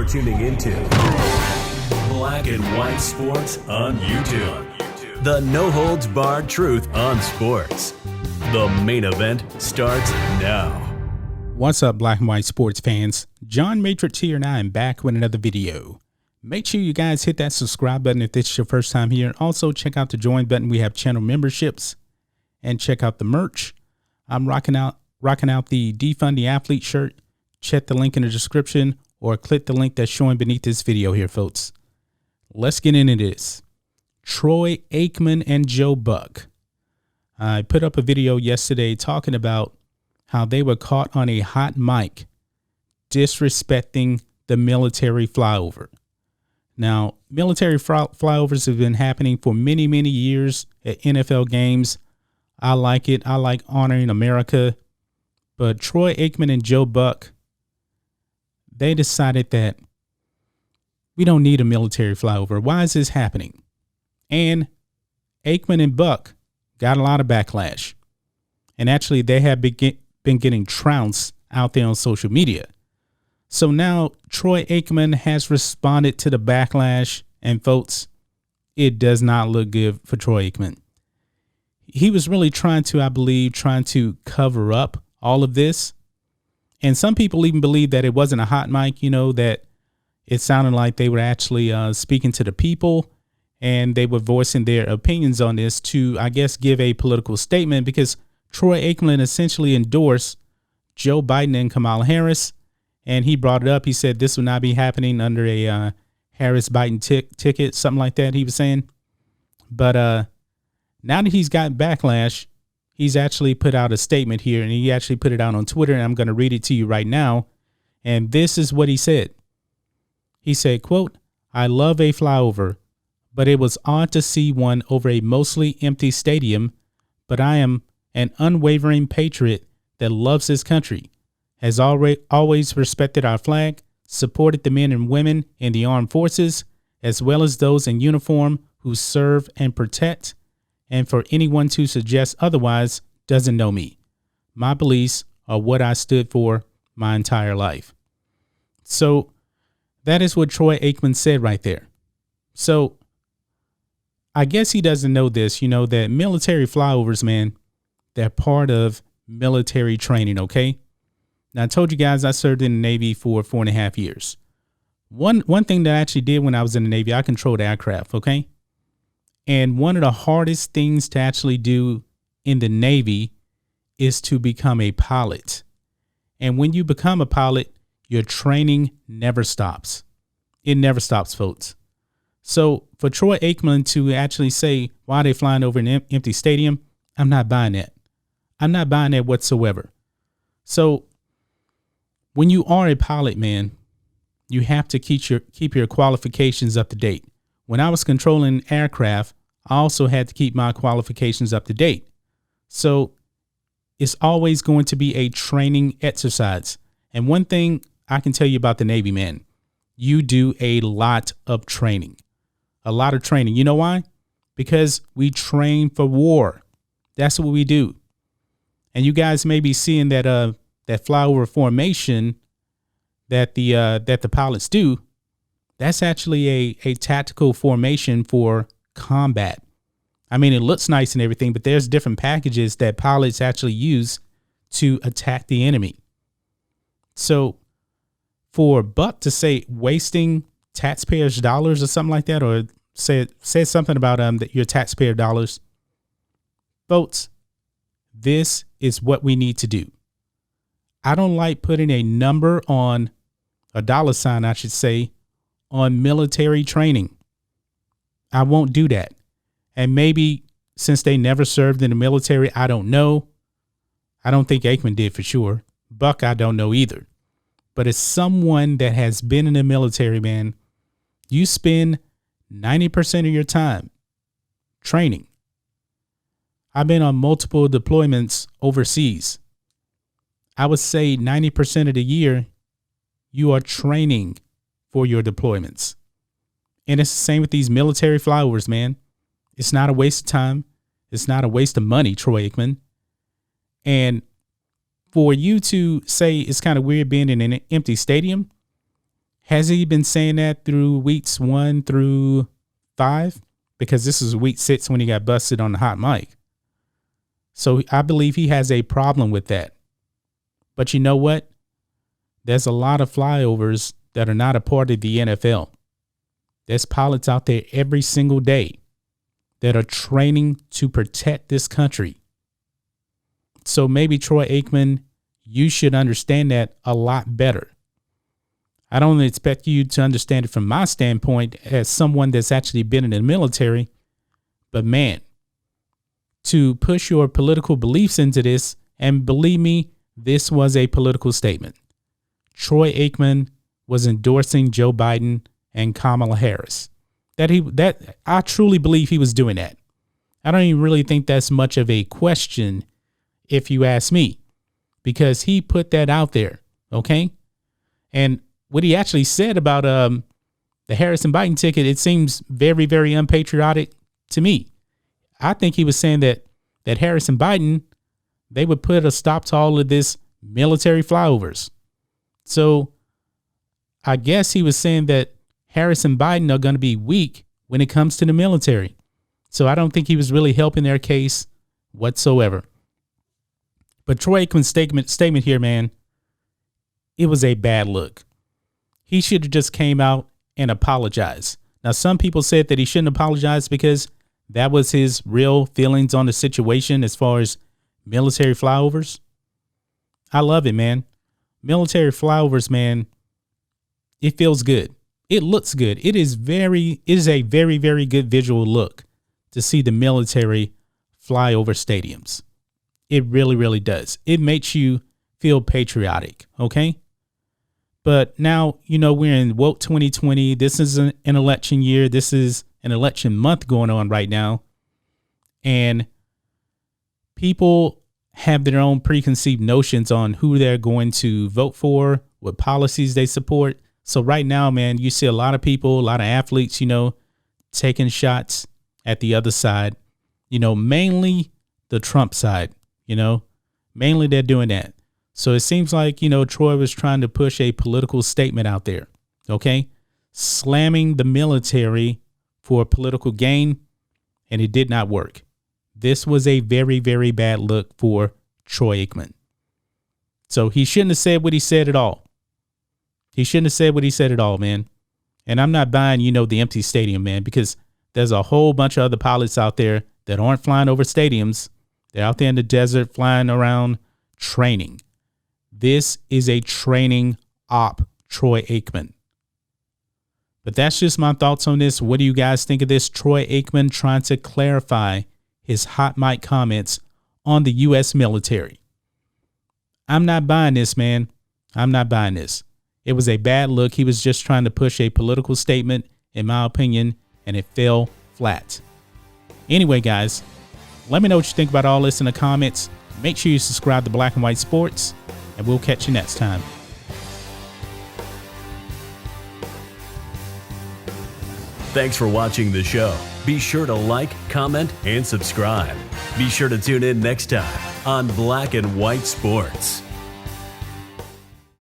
You're tuning into Black and White Sports on YouTube. The no-holds-barred truth on sports. The main event starts now. What's up, Black and White Sports fans? John Matrix here, and I am back with another video. Make sure you guys hit that subscribe button if this is your first time here. Also, check out the join button. We have channel memberships, and check out the merch. I'm rocking out the Defund the Athlete shirt. Check the link in the description or click the link that's showing beneath this video here, folks. Let's get into this. Troy Aikman and Joe Buck. I put up a video yesterday talking about how they were caught on a hot mic disrespecting the military flyover. Now, military flyovers have been happening for many, many years at NFL games. I like it. I like honoring America. But Troy Aikman and Joe Buck, they decided that we don't need a military flyover. Why is this happening? And Aikman and Buck got a lot of backlash. And actually, they have been getting trounced out there on social media. So now Troy Aikman has responded to the backlash. And folks, it does not look good for Troy Aikman. He was really trying to cover up all of this. And some people even believe that it wasn't a hot mic, that it sounded like they were actually speaking to the people and they were voicing their opinions on this to, I guess, give a political statement, because Troy Aikman essentially endorsed Joe Biden and Kamala Harris. And he brought it up. He said this would not be happening under a Harris-Biden ticket, something like that, he was saying. But now that he's got backlash, he's actually put out a statement here, and he actually put it out on Twitter, and I'm going to read it to you right now. And this is what he said. He said, quote, "I love a flyover, but it was odd to see one over a mostly empty stadium, but I am an unwavering patriot that loves his country, has always respected our flag, supported the men and women in the armed forces, as well as those in uniform who serve and protect. And for anyone to suggest otherwise doesn't know me. My beliefs are what I stood for my entire life." So that is what Troy Aikman said right there. So I guess he doesn't know this, that military flyovers, man, they're part of military training, okay? Now, I told you guys I served in the Navy for 4.5 years. One thing that I actually did when I was in the Navy, I controlled aircraft, okay? And one of the hardest things to actually do in the Navy is to become a pilot. And when you become a pilot, your training never stops. It never stops, folks. So for Troy Aikman to actually say, why are they flying over an empty stadium? I'm not buying that. I'm not buying that whatsoever. So when you are a pilot, man, you have to keep your qualifications up to date. When I was controlling aircraft, I also had to keep my qualifications up to date. So it's always going to be a training exercise. And one thing I can tell you about the Navy, man, you do a lot of training. A lot of training. You know why? Because we train for war. That's what we do. And you guys may be seeing that flyover formation that the pilots do. That's actually a tactical formation for combat. I mean, it looks nice and everything, but there's different packages that pilots actually use to attack the enemy. So for Buck to say wasting taxpayers' dollars or something like that, or say something about that your taxpayer dollars, folks, this is what we need to do. I don't like putting a number on a dollar sign, I should say, on military training. I won't do that. And maybe since they never served in the military, I don't know. I don't think Aikman did for sure. Buck, I don't know either. But as someone that has been in the military, man, you spend 90% of your time training. I've been on multiple deployments overseas. I would say 90% of the year, you are training for your deployments. And it's the same with these military flyovers, man. It's not a waste of time. It's not a waste of money, Troy Aikman. And for you to say it's kind of weird being in an empty stadium, Has he been saying that through weeks 1 through 5? Because this is week 6 when he got busted on the hot mic. So I believe he has a problem with that. But you know what? There's a lot of flyovers that are not a part of the NFL. There's pilots out there every single day that are training to protect this country. So maybe Troy Aikman, you should understand that a lot better. I don't expect you to understand it from my standpoint as someone that's actually been in the military, but man, to push your political beliefs into this, and believe me, this was a political statement. Troy Aikman was endorsing Joe Biden and Kamala Harris. That I truly believe he was doing that. I don't even really think that's much of a question, if you ask me, because he put that out there. Okay. And what he actually said about the Harris and Biden ticket, it seems very, very unpatriotic to me. I think he was saying that Harris and Biden, they would put a stop to all of this military flyovers. So I guess he was saying that Harris and Biden are going to be weak when it comes to the military. So I don't think he was really helping their case whatsoever. But Troy Aikman's statement here, man, it was a bad look. He should have just came out and apologized. Now, some people said that he shouldn't apologize because that was his real feelings on the situation as far as military flyovers. I love it, man. Military flyovers, man, it feels good. It looks good. It is a very, very good visual look to see the military fly over stadiums. It really, really does. It makes you feel patriotic, okay? But now, we're in woke 2020. This is an election year. This is an election month going on right now. And people have their own preconceived notions on who they're going to vote for, what policies they support. So right now, man, you see a lot of people, a lot of athletes, taking shots at the other side, mainly the Trump side, mainly they're doing that. So it seems like, Troy was trying to push a political statement out there. Okay. Slamming the military for political gain. And it did not work. This was a very, very bad look for Troy Aikman. So he shouldn't have said what he said at all. He shouldn't have said what he said at all, man. And I'm not buying, the empty stadium, man, because there's a whole bunch of other pilots out there that aren't flying over stadiums. They're out there in the desert flying around training. This is a training op, Troy Aikman. But that's just my thoughts on this. What do you guys think of this? Troy Aikman trying to clarify his hot mic comments on the U.S. military. I'm not buying this, man. I'm not buying this. It was a bad look. He was just trying to push a political statement, in my opinion, and it fell flat. Anyway, guys, let me know what you think about all this in the comments. Make sure you subscribe to Black and White Sports, and we'll catch you next time. Thanks for watching the show. Be sure to like, comment, and subscribe. Be sure to tune in next time on Black and White Sports.